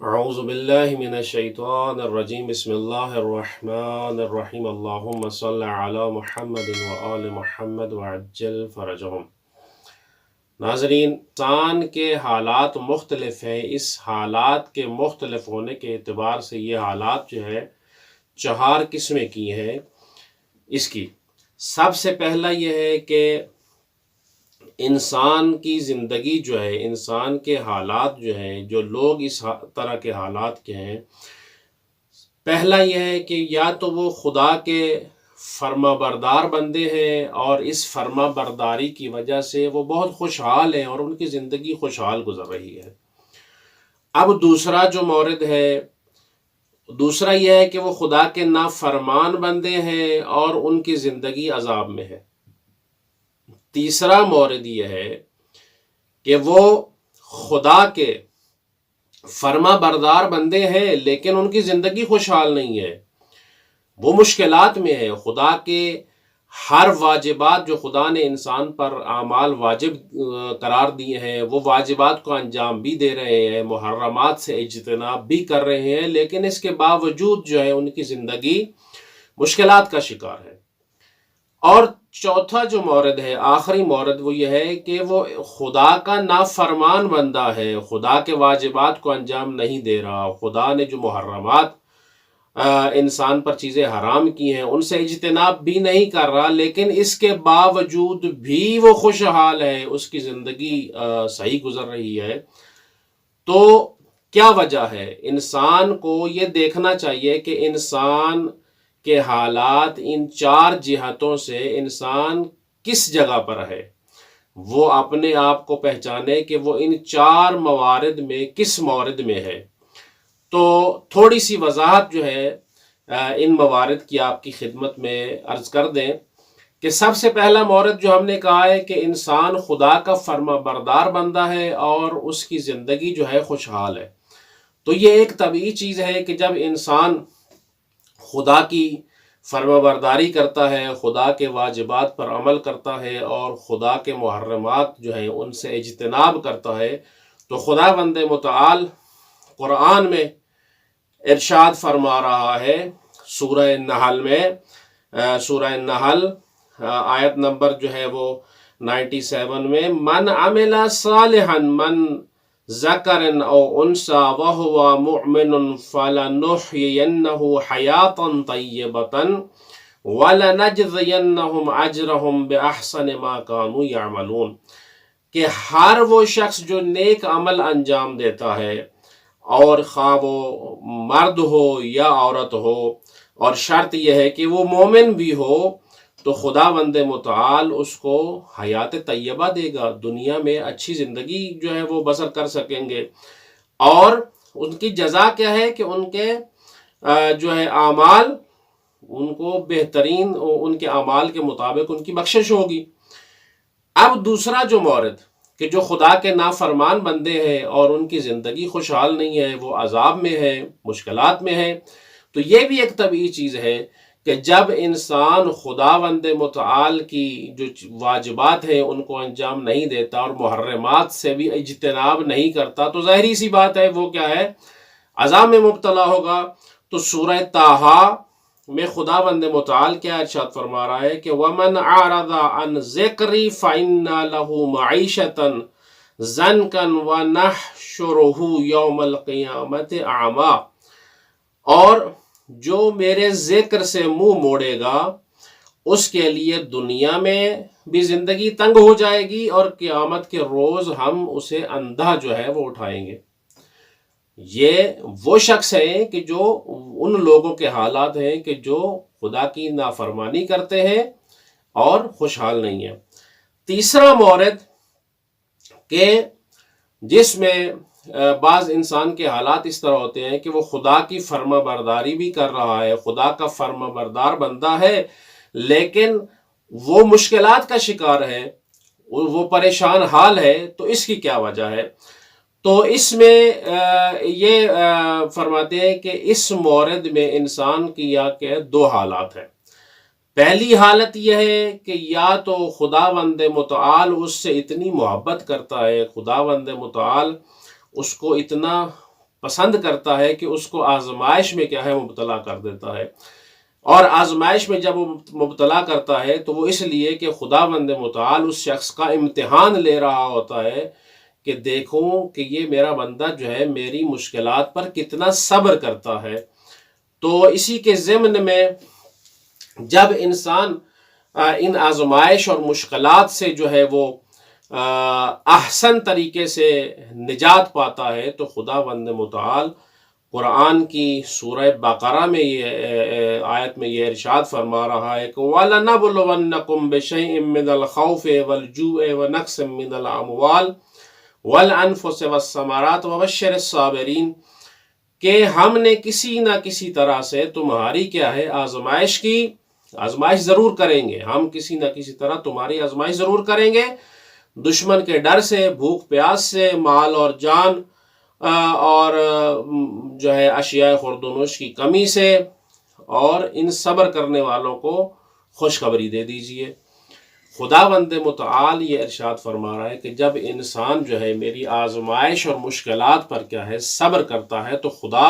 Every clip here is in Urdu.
اعوذ باللہ من الشیطان الرجیم بسم اللہ الرحمن الرحیم اللہم صل علی محمد وآل محمد وعجل فرجہم۔ ناظرین، انسان کے حالات مختلف ہیں۔ اس حالات کے مختلف ہونے کے اعتبار سے یہ حالات جو ہے 4 قسمیں کی ہیں اس کی۔ سب سے پہلا یہ ہے کہ انسان کی زندگی جو ہے، انسان کے حالات جو ہیں، جو لوگ اس طرح کے حالات کے ہیں، پہلا یہ ہے کہ یا تو وہ خدا کے فرما بردار بندے ہیں اور اس فرما برداری کی وجہ سے وہ بہت خوشحال ہیں اور ان کی زندگی خوشحال گزر رہی ہے۔ اب دوسرا جو مورد ہے، دوسرا یہ ہے کہ وہ خدا کے نافرمان بندے ہیں اور ان کی زندگی عذاب میں ہے۔ تیسرا مورد یہ ہے کہ وہ خدا کے فرما بردار بندے ہیں لیکن ان کی زندگی خوشحال نہیں ہے، وہ مشکلات میں ہے۔ خدا کے ہر واجبات جو خدا نے انسان پر اعمال واجب قرار دیے ہیں، وہ واجبات کو انجام بھی دے رہے ہیں، محرمات سے اجتناب بھی کر رہے ہیں، لیکن اس کے باوجود جو ہے ان کی زندگی مشکلات کا شکار ہے۔ اور چوتھا جو مورد ہے، آخری مورد، وہ یہ ہے کہ وہ خدا کا نافرمان بندہ ہے، خدا کے واجبات کو انجام نہیں دے رہا، خدا نے جو محرمات انسان پر چیزیں حرام کی ہیں ان سے اجتناب بھی نہیں کر رہا، لیکن اس کے باوجود بھی وہ خوشحال ہے، اس کی زندگی صحیح گزر رہی ہے۔ تو کیا وجہ ہے؟ انسان کو یہ دیکھنا چاہیے کہ انسان کے حالات ان 4 جہتوں سے انسان کس جگہ پر ہے، وہ اپنے آپ کو پہچانے کہ وہ ان 4 موارد میں کس مورد میں ہے۔ تو تھوڑی سی وضاحت جو ہے ان موارد کی آپ کی خدمت میں عرض کر دیں کہ سب سے پہلا مورد جو ہم نے کہا ہے کہ انسان خدا کا فرما بردار بندہ ہے اور اس کی زندگی جو ہے خوشحال ہے۔ تو یہ ایک طبیعی چیز ہے کہ جب انسان خدا کی فرما برداری کرتا ہے، خدا کے واجبات پر عمل کرتا ہے اور خدا کے محرمات جو ہیں ان سے اجتناب کرتا ہے، تو خدا بند متعال قرآن میں ارشاد فرما رہا ہے سورہ نحل میں، سورہ نحل آیت نمبر جو ہے وہ 97 میں، من عمل صالحا من ذکر او انثى وهو مؤمن فلنحيينه حیاتا طیبة ولنجزینهم اجرهم باحسن ما كانوا يعملون، کہ ہر وہ شخص جو نیک عمل انجام دیتا ہے، اور خواہ وہ مرد ہو یا عورت ہو، اور شرط یہ ہے کہ وہ مومن بھی ہو، تو خدا بند متعال اس کو حیات طیبہ دے گا، دنیا میں اچھی زندگی جو ہے وہ بسر کر سکیں گے، اور ان کی جزا کیا ہے کہ ان کے جو ہے اعمال، ان کو بہترین ان کے اعمال کے مطابق ان کی بخشش ہوگی۔ اب دوسرا جو مورد کہ جو خدا کے نافرمان بندے ہیں اور ان کی زندگی خوشحال نہیں ہے، وہ عذاب میں ہے، مشکلات میں ہے، تو یہ بھی ایک طبیعی چیز ہے کہ جب انسان خداوند متعال کی جو واجبات ہیں ان کو انجام نہیں دیتا اور محرمات سے بھی اجتناب نہیں کرتا، تو ظاہری سی بات ہے وہ کیا ہے، عذاب میں مبتلا ہوگا۔ تو سورہ طٰہٰ میں خداوند متعال کیا ارشاد فرما رہا ہے کہ وَمَنْ أَعْرَضَ عَنْ ذِكْرِي فَإِنَّ لَهُ مَعِيشَةً ضَنْكًا وَنَحْشُرُهُ يَوْمَ الْقِيَامَةِ أَعْمَىٰ، اور جو میرے ذکر سے منہ موڑے گا اس کے لیے دنیا میں بھی زندگی تنگ ہو جائے گی اور قیامت کے روز ہم اسے اندھا جو ہے وہ اٹھائیں گے۔ یہ وہ شخص ہیں کہ جو ان لوگوں کے حالات ہیں کہ جو خدا کی نافرمانی کرتے ہیں اور خوشحال نہیں ہیں۔ تیسرا مورد کہ جس میں بعض انسان کے حالات اس طرح ہوتے ہیں کہ وہ خدا کی فرما برداری بھی کر رہا ہے، خدا کا فرما بردار بندہ ہے، لیکن وہ مشکلات کا شکار ہے، وہ پریشان حال ہے۔ تو اس کی کیا وجہ ہے؟ تو اس میں یہ فرماتے ہیں کہ اس مورد میں انسان کی یا کہ 2 حالات ہیں۔ پہلی حالت یہ ہے کہ یا تو خداوند متعال اس سے اتنی محبت کرتا ہے، خداوند متعال اس کو اتنا پسند کرتا ہے کہ اس کو آزمائش میں کیا ہے مبتلا کر دیتا ہے، اور آزمائش میں جب وہ مبتلا کرتا ہے تو وہ اس لیے کہ خداوند متعال اس شخص کا امتحان لے رہا ہوتا ہے کہ دیکھوں کہ یہ میرا بندہ جو ہے میری مشکلات پر کتنا صبر کرتا ہے۔ تو اسی کے ضمن میں جب انسان ان آزمائش اور مشکلات سے جو ہے وہ احسن طریقے سے نجات پاتا ہے تو خداوند متعال قرآن کی سورہ بقرہ میں یہ آیت میں یہ ارشاد فرما رہا ہے کہ وَلَنَبْلُوَنَّكُمْ بِشَيْءٍ مِّنَ الْخَوْفِ وَالْجُوعِ وَنَقْصٍ مِّنَ الْأَمْوَالِ وَالْأَنفُسِ وَالثَّمَرَاتِ وَبَشِّرِ الصَّابِرِينَ، کہ ہم نے کسی نہ کسی طرح سے تمہاری کیا ہے آزمائش ضرور کریں گے، ہم کسی نہ کسی طرح تمہاری آزمائش ضرور کریں گے، دشمن کے ڈر سے، بھوک پیاس سے، مال اور جان اور جو ہے اشیاء خورد و نوش کی کمی سے، اور ان صبر کرنے والوں کو خوشخبری دے دیجئے۔ خداوند متعال یہ ارشاد فرما رہا ہے کہ جب انسان جو ہے میری آزمائش اور مشکلات پر کیا ہے صبر کرتا ہے تو خدا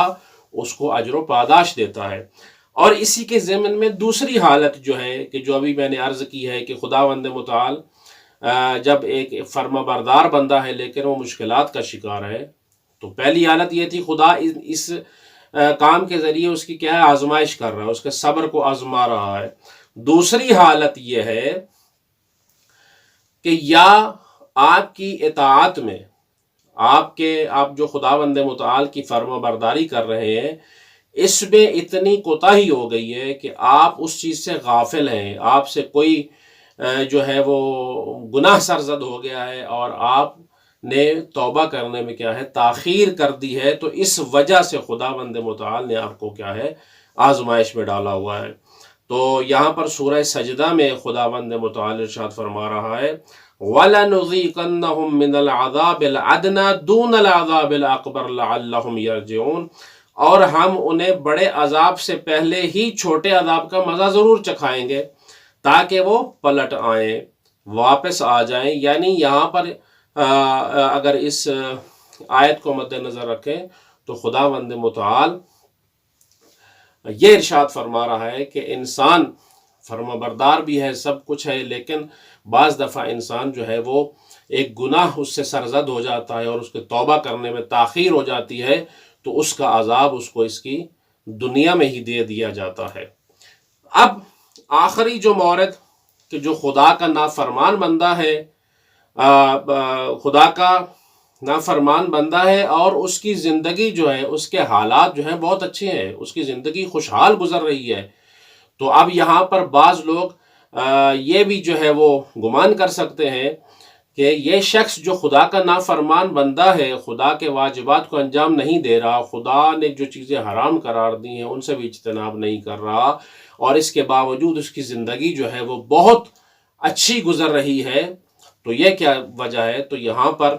اس کو اجر و پاداش دیتا ہے۔ اور اسی کے ضمن میں دوسری حالت جو ہے کہ جو ابھی میں نے عرض کی ہے کہ خداوند متعال جب ایک فرما بردار بندہ ہے لیکن وہ مشکلات کا شکار ہے، تو پہلی حالت یہ تھی خدا اس کام کے ذریعے اس کی کیا ہے آزمائش کر رہا ہے، اس کے صبر کو آزما رہا ہے۔ دوسری حالت یہ ہے کہ یا آپ کی اطاعت میں آپ جو خداوند متعال کی فرما برداری کر رہے ہیں اس میں اتنی کوتاہی ہو گئی ہے کہ آپ اس چیز سے غافل ہیں، آپ سے کوئی جو ہے وہ گناہ سرزد ہو گیا ہے اور آپ نے توبہ کرنے میں کیا ہے تاخیر کر دی ہے، تو اس وجہ سے خداوند متعال نے آپ کو کیا ہے آزمائش میں ڈالا ہوا ہے۔ تو یہاں پر سورہ سجدہ میں خداوند متعال ارشاد فرما رہا ہے وَلَنُذِيقَنَّهُم مِّنَ الْعَذَابِ الْأَدْنَىٰ دُونَ الْعَذَابِ الْأَكْبَرِ لَعَلَّهُمْ يَرْجِعُونَ، اور ہم انہیں بڑے عذاب سے پہلے ہی چھوٹے عذاب کا مزہ ضرور چکھائیں گے تاکہ وہ پلٹ آئیں، واپس آ جائیں۔ یعنی یہاں پر اگر اس آیت کو مد نظر رکھیں تو خداوند متعال یہ ارشاد فرما رہا ہے کہ انسان فرما بردار بھی ہے، سب کچھ ہے، لیکن بعض دفعہ انسان جو ہے وہ ایک گناہ اس سے سرزد ہو جاتا ہے اور اس کے توبہ کرنے میں تاخیر ہو جاتی ہے تو اس کا عذاب اس کو اس کی دنیا میں ہی دے دیا جاتا ہے۔ اب آخری جو مورد کہ جو خدا کا نافرمان بندہ ہے، خدا کا نافرمان بندہ ہے اور اس کی زندگی جو ہے اس کے حالات جو ہیں بہت اچھے ہیں، اس کی زندگی خوشحال گزر رہی ہے، تو اب یہاں پر بعض لوگ یہ بھی جو ہے وہ گمان کر سکتے ہیں کہ یہ شخص جو خدا کا نافرمان بندہ ہے، خدا کے واجبات کو انجام نہیں دے رہا، خدا نے جو چیزیں حرام قرار دی ہیں ان سے بھی اجتناب نہیں کر رہا، اور اس کے باوجود اس کی زندگی جو ہے وہ بہت اچھی گزر رہی ہے، تو یہ کیا وجہ ہے؟ تو یہاں پر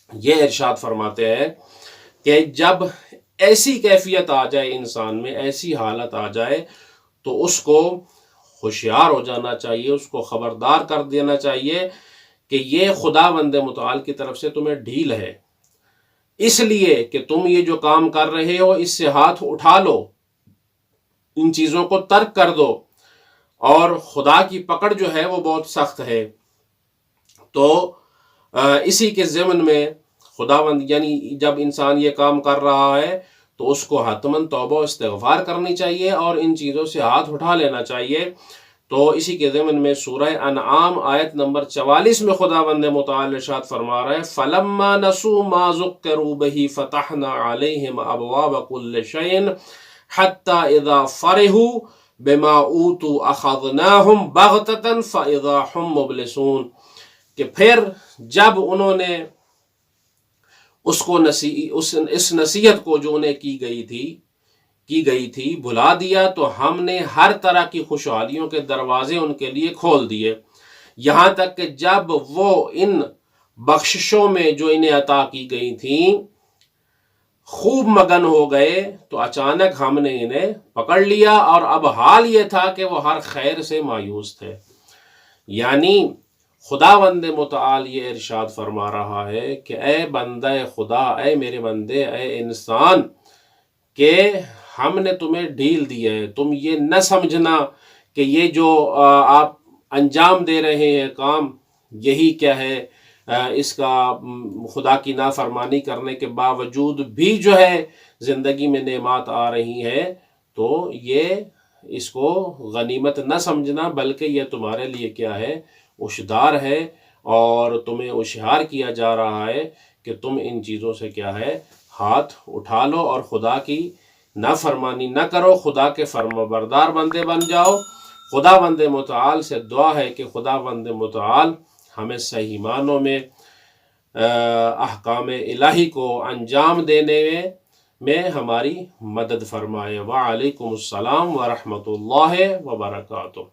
یہ ارشاد فرماتے ہیں کہ جب ایسی کیفیت آ جائے انسان میں، ایسی حالت آ جائے تو اس کو ہوشیار ہو جانا چاہیے، اس کو خبردار کر دینا چاہیے کہ یہ خداوند متعال کی طرف سے تمہیں ڈھیل ہے، اس لیے کہ تم یہ جو کام کر رہے ہو اس سے ہاتھ اٹھا لو، ان چیزوں کو ترک کر دو، اور خدا کی پکڑ جو ہے وہ بہت سخت ہے۔ تو اسی کے ضمن میں خداوند یعنی جب انسان یہ کام کر رہا ہے تو اس کو حتماً توبہ و استغفار کرنی چاہیے اور ان چیزوں سے ہاتھ اٹھا لینا چاہیے۔ تو اسی کے ضمن میں سورہ انعام آیت نمبر 44 میں خداوند متعال ارشاد فرما رہا ہے فَلَمَّا نَسُوا مَا ذُكِّرُوا بِهِ فَتَحْنَا عَلَيْهِمْ أَبْوَابَ كُلِّ شَيْءٍ حَتَّى إِذَا فَرِحُوا بِمَا أُوتُوا أَخَذْنَاهُمْ بَغْتَةً فَإِذَا هُمْ مُبْلِسُونَ، کہ پھر جب انہوں نے اس نصیحت کو جو انہیں کی گئی تھی بھلا دیا تو ہم نے ہر طرح کی خوشحالیوں کے دروازے ان کے لیے کھول دیے، یہاں تک کہ جب وہ ان بخششوں میں جو انہیں عطا کی گئی تھیں خوب مگن ہو گئے تو اچانک ہم نے انہیں پکڑ لیا، اور اب حال یہ تھا کہ وہ ہر خیر سے مایوس تھے۔ یعنی خداوند متعال یہ ارشاد فرما رہا ہے کہ اے بندہ خدا، اے میرے بندے، اے انسان، کہ ہم نے تمہیں ڈھیل دی ہے. تم یہ نہ سمجھنا کہ یہ جو آپ انجام دے رہے ہیں کام، یہی کیا ہے، اس کا خدا کی نافرمانی کرنے کے باوجود بھی جو ہے زندگی میں نعمات آ رہی ہیں، تو یہ اس کو غنیمت نہ سمجھنا، بلکہ یہ تمہارے لیے کیا ہے، ہوشدار ہے، اور تمہیں ہوشیار کیا جا رہا ہے کہ تم ان چیزوں سے کیا ہے، ہاتھ اٹھا لو اور خدا کی نافرمانی نہ کرو، خدا کے فرما بردار بندے بن جاؤ. خدا بند متعال سے دعا ہے کہ خدا بند متعال ہمیں صحیح معنوں میں احکام الہی کو انجام دینے میں ہماری مدد فرمائے. وعلیکم السلام ورحمۃ اللہ وبرکاتہ.